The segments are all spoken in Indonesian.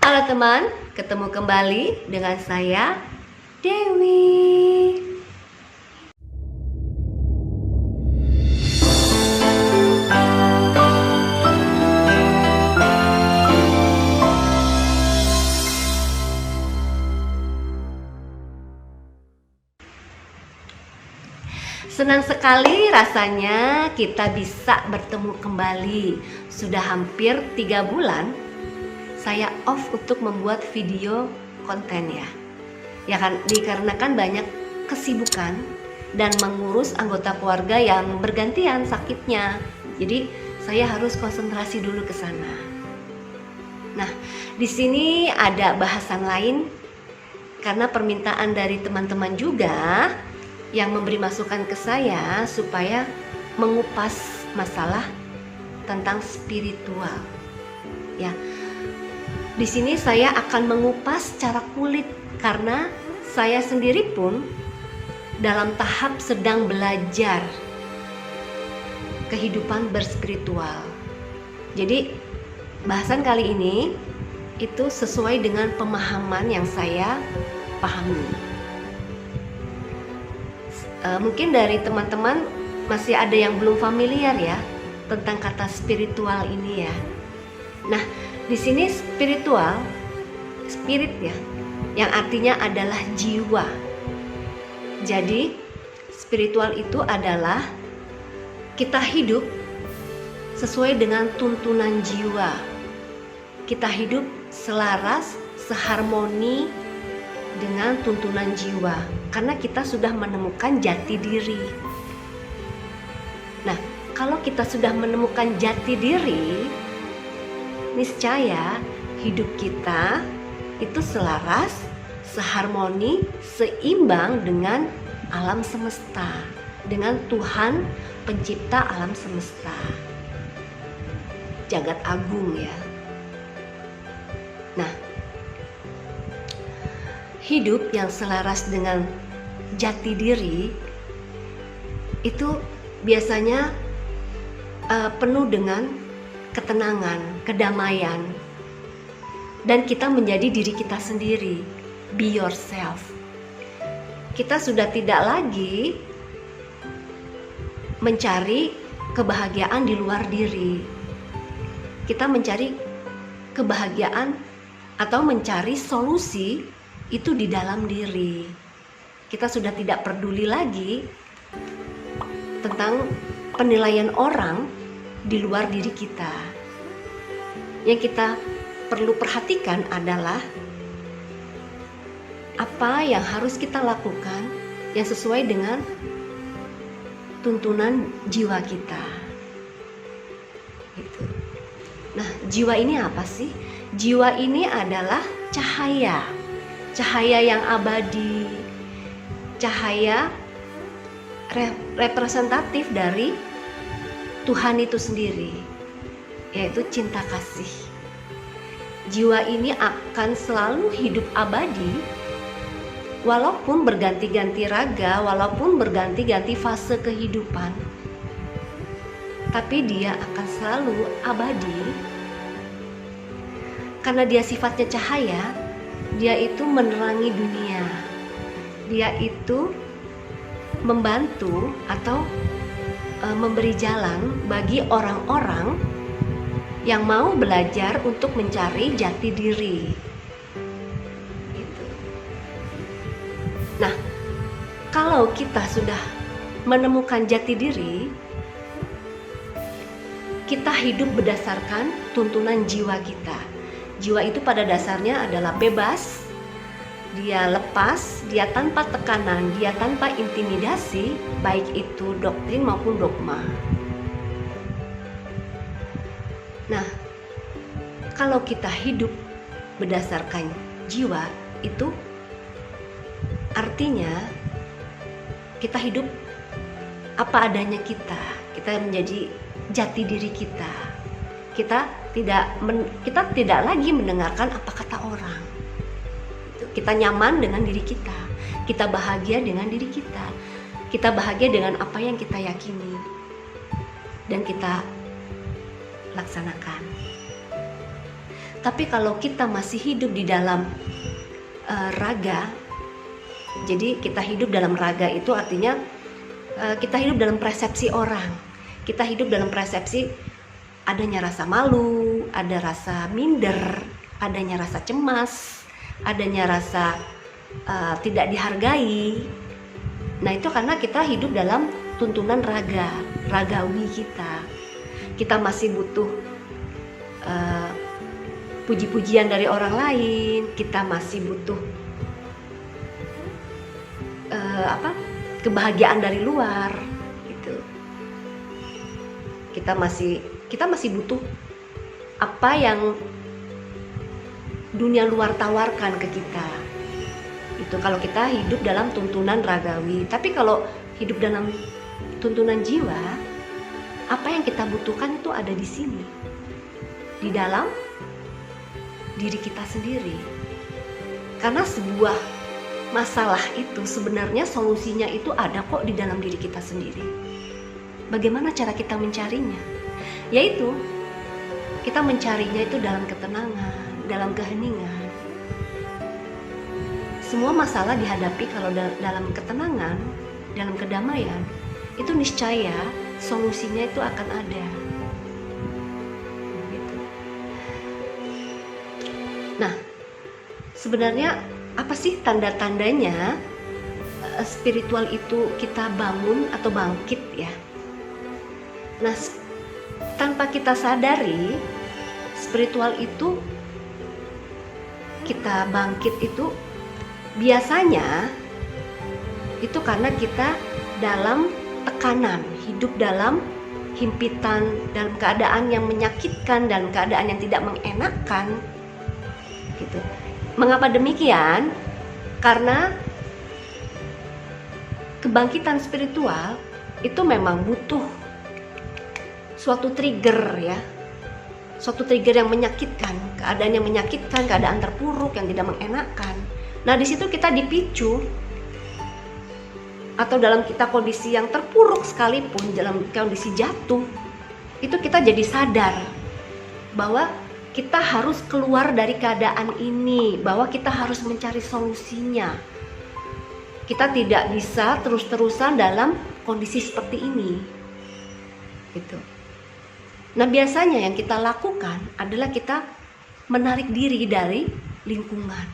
Halo teman, ketemu kembali dengan saya, Dewi. Senang sekali rasanya kita bisa bertemu kembali. Sudah hampir 3 bulan saya off untuk membuat video konten ya. Ya kan, dikarenakan banyak kesibukan dan mengurus anggota keluarga yang bergantian sakitnya. Jadi saya harus konsentrasi dulu ke sana. Nah, di sini ada bahasan lain karena permintaan dari teman-teman juga yang memberi masukan ke saya supaya mengupas masalah tentang spiritual. Ya. Di sini saya akan mengupas secara kulit karena saya sendiri pun dalam tahap sedang belajar kehidupan berspiritual. Jadi bahasan kali ini itu sesuai dengan pemahaman yang saya pahami. Mungkin dari teman-teman masih ada yang belum familiar ya tentang kata spiritual ini ya. Nah, di sini spiritual, spirit ya, yang artinya adalah jiwa. Jadi, spiritual itu adalah kita hidup sesuai dengan tuntunan jiwa. Kita hidup selaras, seharmoni dengan tuntunan jiwa karena kita sudah menemukan jati diri. Nah, kalau kita sudah menemukan jati diri, niscaya hidup kita itu selaras, seharmoni, seimbang dengan alam semesta, dengan Tuhan pencipta alam semesta, jagat agung ya. Nah, hidup yang selaras dengan jati diri itu biasanya penuh dengan ketenangan, kedamaian, dan kita menjadi diri kita sendiri. Be yourself. Kita sudah tidak lagi mencari kebahagiaan di luar diri. Kita mencari kebahagiaan atau mencari solusi itu di dalam diri. Kita sudah tidak peduli lagi tentang penilaian orang di luar diri kita. Yang kita perlu perhatikan adalah apa yang harus kita lakukan yang sesuai dengan tuntunan jiwa kita. Gitu. Nah, jiwa ini apa sih? Jiwa ini adalah cahaya. Cahaya yang abadi, cahaya representatif dari Tuhan itu sendiri, yaitu cinta kasih. Jiwa ini akan selalu hidup abadi walaupun berganti-ganti raga, walaupun berganti-ganti fase kehidupan, tapi dia akan selalu abadi karena dia sifatnya cahaya. Dia itu menerangi dunia. Dia itu membantu atau memberi jalan bagi orang-orang yang mau belajar untuk mencari jati diri. Gitu. Nah, kalau kita sudah menemukan jati diri, kita hidup berdasarkan tuntunan jiwa kita. Jiwa itu pada dasarnya adalah bebas, dia lepas, dia tanpa tekanan, dia tanpa intimidasi, baik itu doktrin maupun dogma. Nah, kalau kita hidup berdasarkan jiwa, itu artinya kita hidup apa adanya kita menjadi jati diri kita. Kita tidak lagi mendengarkan apa kata orang. Kita nyaman dengan diri kita. Kita bahagia dengan diri kita. Kita bahagia dengan apa yang kita yakini dan kita laksanakan. Tapi kalau kita masih hidup di dalam raga, jadi kita hidup dalam raga itu artinya kita hidup dalam persepsi orang. Kita hidup dalam persepsi adanya rasa malu, ada rasa minder, adanya rasa cemas, adanya rasa tidak dihargai. Nah itu karena kita hidup dalam tuntunan ragawi kita. Kita masih butuh puji-pujian dari orang lain, kita masih butuh kebahagiaan dari luar gitu. Kita masih butuh apa yang dunia luar tawarkan ke kita. Itu kalau kita hidup dalam tuntunan ragawi. Tapi kalau hidup dalam tuntunan jiwa, apa yang kita butuhkan itu ada di sini, di dalam diri kita sendiri. Karena sebuah masalah itu sebenarnya solusinya itu ada kok di dalam diri kita sendiri. Bagaimana cara kita mencarinya? Yaitu kita mencarinya itu dalam ketenangan, dalam keheningan. Semua masalah dihadapi kalau dalam ketenangan, dalam kedamaian, itu niscaya solusinya itu akan ada. Nah, sebenarnya apa sih tanda-tandanya spiritual itu kita bangun atau bangkit ya? Nah, tanpa kita sadari, spiritual itu kita bangkit itu biasanya itu karena kita dalam tekanan, hidup dalam himpitan, dalam keadaan yang menyakitkan, dalam keadaan yang tidak mengenakan gitu. Mengapa demikian? Karena kebangkitan spiritual itu memang butuh suatu trigger ya, suatu trigger yang menyakitkan, keadaan yang menyakitkan, keadaan terpuruk yang tidak mengenakan. Nah di situ kita dipicu, atau dalam kita kondisi yang terpuruk sekalipun, dalam kondisi jatuh, itu kita jadi sadar bahwa kita harus keluar dari keadaan ini, bahwa kita harus mencari solusinya. Kita tidak bisa terus-terusan dalam kondisi seperti ini. Gitu. Nah, biasanya yang kita lakukan adalah kita menarik diri dari lingkungan.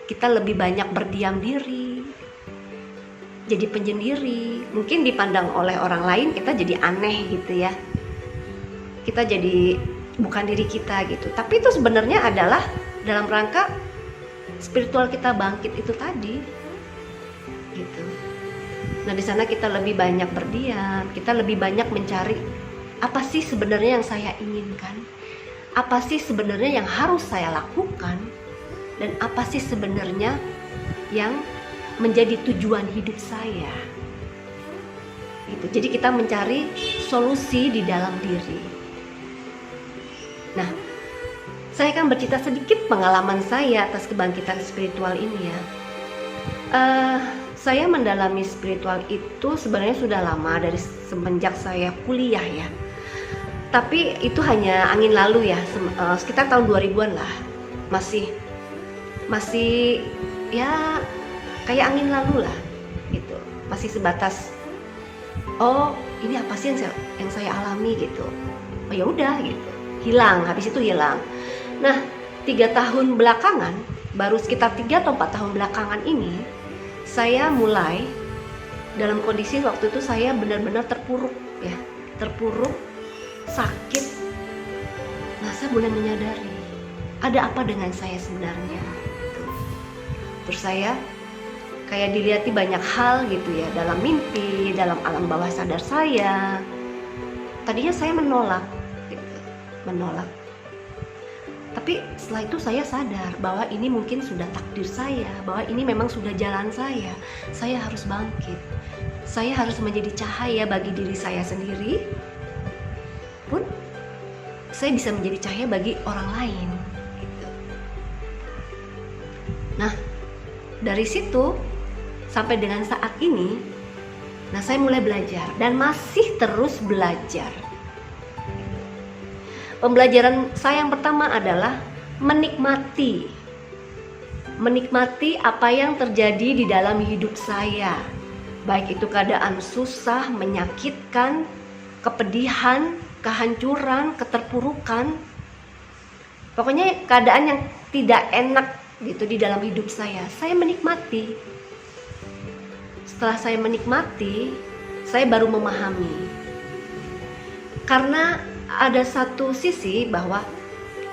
Kita lebih banyak berdiam diri, jadi penyendiri. Mungkin dipandang oleh orang lain kita jadi aneh gitu ya. Kita jadi bukan diri kita gitu. Tapi itu sebenarnya adalah dalam rangka spiritual kita bangkit itu tadi gitu. Nah di sana kita lebih banyak berdiam, kita lebih banyak mencari apa sih sebenarnya yang saya inginkan, apa sih sebenarnya yang harus saya lakukan, dan apa sih sebenarnya yang menjadi tujuan hidup saya gitu. Jadi kita mencari solusi di dalam diri. Nah, saya akan bercerita sedikit pengalaman saya atas kebangkitan spiritual ini ya. Saya mendalami spiritual itu sebenarnya sudah lama, dari semenjak saya kuliah ya. Tapi itu hanya angin lalu ya, sekitar tahun 2000-an lah. Masih ya kayak angin lalu lah gitu. Masih sebatas oh, ini apa sih yang saya alami gitu. Oh ya udah gitu. Hilang, habis itu hilang. Nah 3 tahun belakangan, baru sekitar 3 atau 4 tahun belakangan ini, saya mulai dalam kondisi waktu itu saya benar-benar terpuruk ya, terpuruk, sakit. Nah saya mulai menyadari ada apa dengan saya sebenarnya. Terus saya kayak dilihati banyak hal gitu ya, dalam mimpi, dalam alam bawah sadar saya. Tadinya saya menolak. Tapi setelah itu saya sadar bahwa ini mungkin sudah takdir saya, bahwa ini memang sudah jalan saya harus bangkit, saya harus menjadi cahaya bagi diri saya sendiri, pun saya bisa menjadi cahaya bagi orang lain gitu. Nah dari situ sampai dengan saat ini, nah saya mulai belajar dan masih terus belajar. Pembelajaran saya yang pertama adalah menikmati apa yang terjadi di dalam hidup saya, baik itu keadaan susah, menyakitkan, kepedihan, kehancuran, keterpurukan, pokoknya keadaan yang tidak enak gitu di dalam hidup saya menikmati. Setelah saya menikmati, saya baru memahami. Karena ada satu sisi bahwa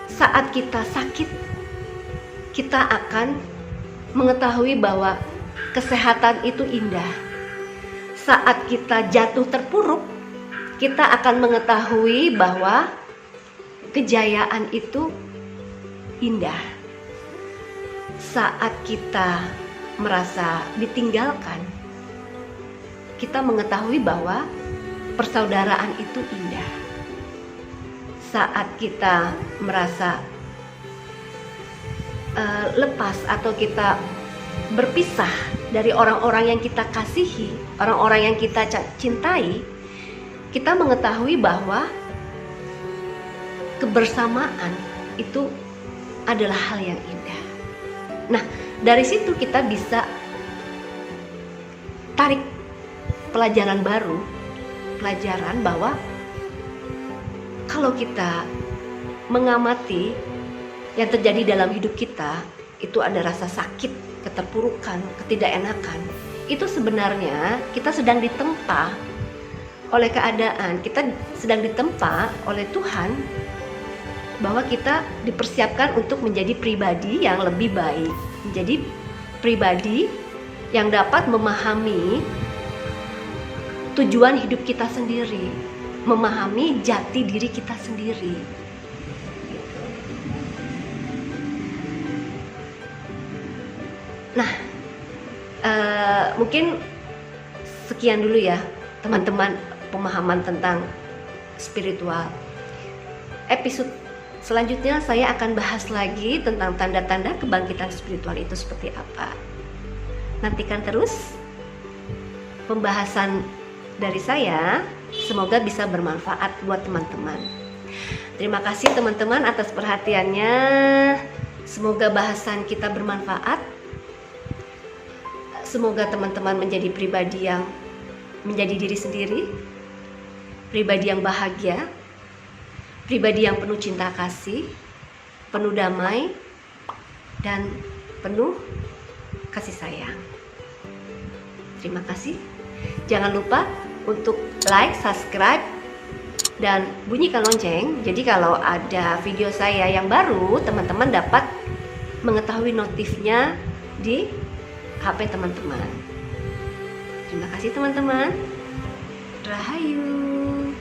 saat kita sakit, kita akan mengetahui bahwa kesehatan itu indah. Saat kita jatuh terpuruk, kita akan mengetahui bahwa kejayaan itu indah. Saat kita merasa ditinggalkan, kita mengetahui bahwa persaudaraan itu indah. Saat kita merasa lepas atau kita berpisah dari orang-orang yang kita kasihi, orang-orang yang kita cintai, kita mengetahui bahwa kebersamaan itu adalah hal yang indah. Nah, dari situ kita bisa tarik pelajaran baru, pelajaran bahwa kalau kita mengamati yang terjadi dalam hidup kita, itu ada rasa sakit, keterpurukan, ketidakenakan. Itu sebenarnya kita sedang ditempa oleh keadaan, kita sedang ditempa oleh Tuhan, bahwa kita dipersiapkan untuk menjadi pribadi yang lebih baik, menjadi pribadi yang dapat memahami tujuan hidup kita sendiri, memahami jati diri kita sendiri. Nah, mungkin sekian dulu ya teman-teman pemahaman tentang spiritual. Episode selanjutnya saya akan bahas lagi tentang tanda-tanda kebangkitan spiritual itu seperti apa. Nantikan terus pembahasan dari saya, semoga bisa bermanfaat buat teman-teman. Terima kasih teman-teman atas perhatiannya. Semoga bahasan kita bermanfaat. Semoga teman-teman menjadi pribadi yang menjadi diri sendiri, pribadi yang bahagia, pribadi yang penuh cinta kasih, penuh damai, dan penuh kasih sayang. Terima kasih. Jangan lupa untuk like, subscribe, dan bunyikan lonceng. Jadi kalau ada video saya yang baru, teman-teman dapat mengetahui notifnya di HP teman-teman. Terima kasih teman-teman. Rahayu.